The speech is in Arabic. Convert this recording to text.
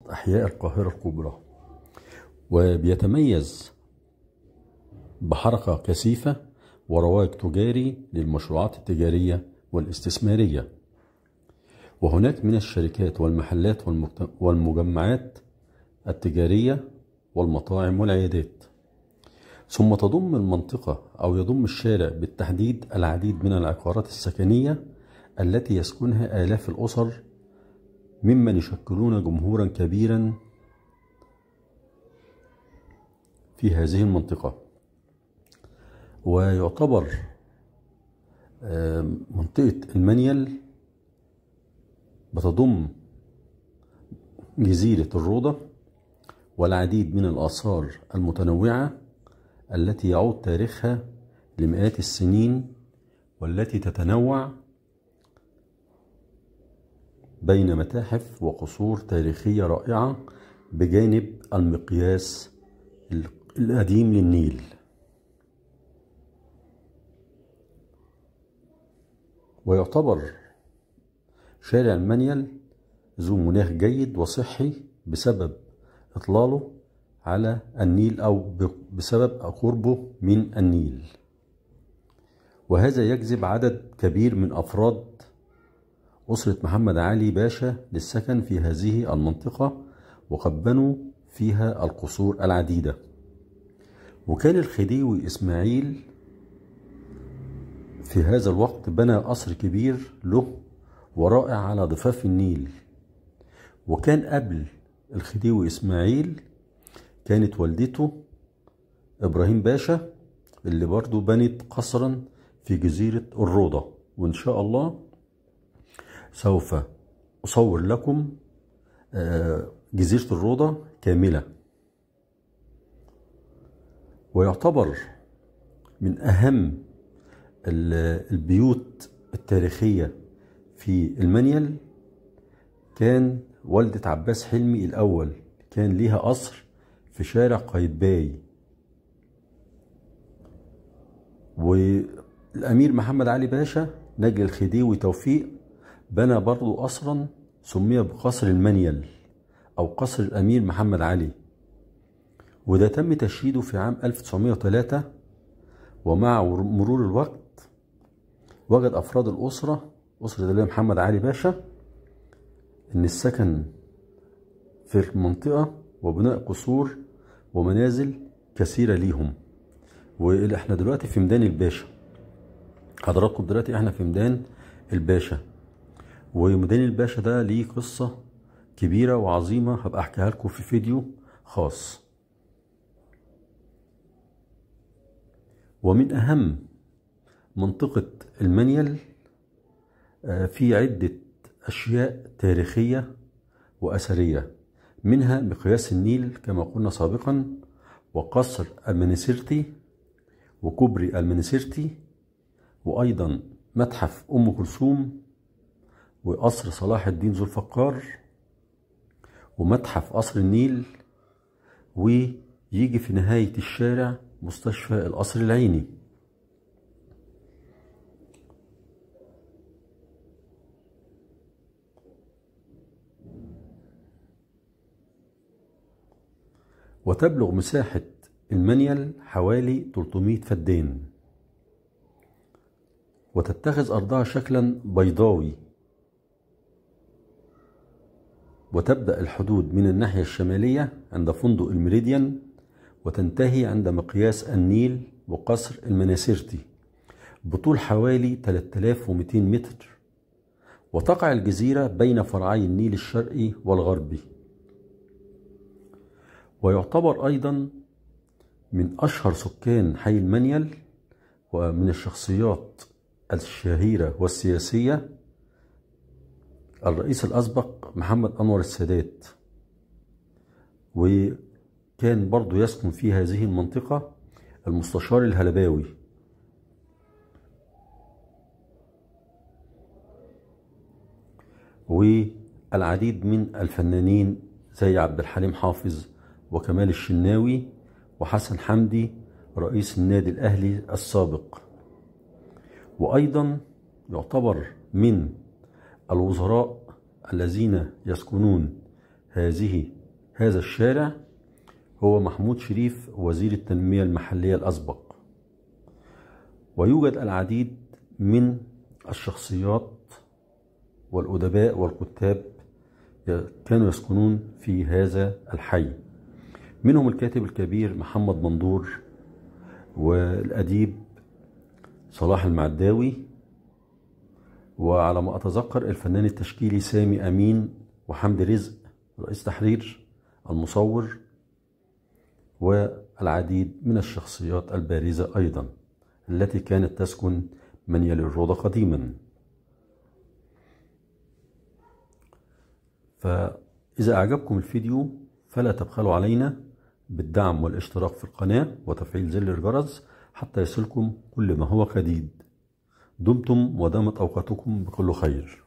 وسط أحياء القاهرة الكبرى، وبيتميز بحركة كثيفة ورواج تجاري للمشروعات التجارية والاستثمارية. وهناك من الشركات والمحلات والمجمعات التجارية والمطاعم والعيادات. ثم تضم المنطقة أو يضم الشارع بالتحديد العديد من العقارات السكنية التي يسكنها آلاف الأسر ممن يشكلون جمهورا كبيرا في هذه المنطقة. ويعتبر منطقة المنيل بتضم جزيرة الروضة والعديد من الآثار المتنوعة التي يعود تاريخها لمئات السنين، والتي تتنوع بين متاحف وقصور تاريخية رائعة بجانب المقياس القديم للنيل. ويعتبر شارع المنيل ذو مناخ جيد وصحي بسبب إطلاله على النيل أو بسبب قربه من النيل، وهذا يجذب عدد كبير من أفراد أسرة محمد علي باشا للسكن في هذه المنطقة، وقد بنوا فيها القصور العديدة. وكان الخديوي إسماعيل في هذا الوقت بنى قصر كبير له ورائع على ضفاف النيل. وكان قبل الخديوي إسماعيل كانت والدته إبراهيم باشا اللي برضو بنت قصرا في جزيرة الروضة، وإن شاء الله سوف أصور لكم جزيرة الروضة كاملة. ويعتبر من أهم البيوت التاريخية في المنيل كان والدة عباس حلمي الأول، كان ليها قصر في شارع قايتباي. والأمير محمد علي باشا نجل الخديوي توفيق بنى برضو قصرا سمي بقصر المنيل أو قصر الأمير محمد علي، وده تم تشييده في عام 1903. ومع مرور الوقت وجد أفراد الأسرة، أسرة الأمير محمد علي باشا، إن السكن في المنطقة وبناء قصور ومنازل كثيرة ليهم. وإحنا دلوقتي في ميدان الباشا، حضراتكم دلوقتي إحنا في ميدان الباشا، وميدان الباشا ده ليه قصة كبيرة وعظيمة هبقى أحكيها لكم في فيديو خاص. ومن أهم منطقة المنيل في عدة أشياء تاريخية وأثرية، منها مقياس النيل كما قلنا سابقا، وقصر المنيسيرتي وكوبري المنيسيرتي، وأيضا متحف أم كلثوم، وقصر صلاح الدين ذو الفقار، ومتحف قصر النيل، ويجي في نهاية الشارع مستشفى القصر العيني. وتبلغ مساحة المنيل حوالي 300 فدان، وتتخذ أرضها شكلا بيضاوي، وتبدأ الحدود من الناحية الشمالية عند فندق الميريديان، وتنتهي عند مقياس النيل وقصر المناسيرتي بطول حوالي 3200 متر. وتقع الجزيرة بين فرعي النيل الشرقي والغربي. ويعتبر أيضا من أشهر سكان حي المنيل ومن الشخصيات الشهيرة والسياسية الرئيس الأسبق محمد أنور السادات، وكان برضو يسكن في هذه المنطقة المستشار الهلباوي. والعديد من الفنانين زي عبد الحليم حافظ وكمال الشناوي وحسن حمدي رئيس النادي الأهلي السابق. وأيضا يعتبر من الوزراء الذين يسكنون هذه هذا الشارع هو محمود شريف وزير التنمية المحلية الأسبق. ويوجد العديد من الشخصيات والأدباء والكتاب كانوا يسكنون في هذا الحي، منهم الكاتب الكبير محمد منظور، والأديب صلاح المعداوي، وعلى ما أتذكر الفنان التشكيلي سامي أمين، وحمد رزق رئيس تحرير، المصور، والعديد من الشخصيات البارزة أيضا التي كانت تسكن منيل الروضة قديما. فإذا أعجبكم الفيديو فلا تبخلوا علينا بالدعم والاشتراك في القناة وتفعيل زر الجرس حتى يصلكم كل ما هو جديد. دمتم ودامت أوقاتكم بكل خير.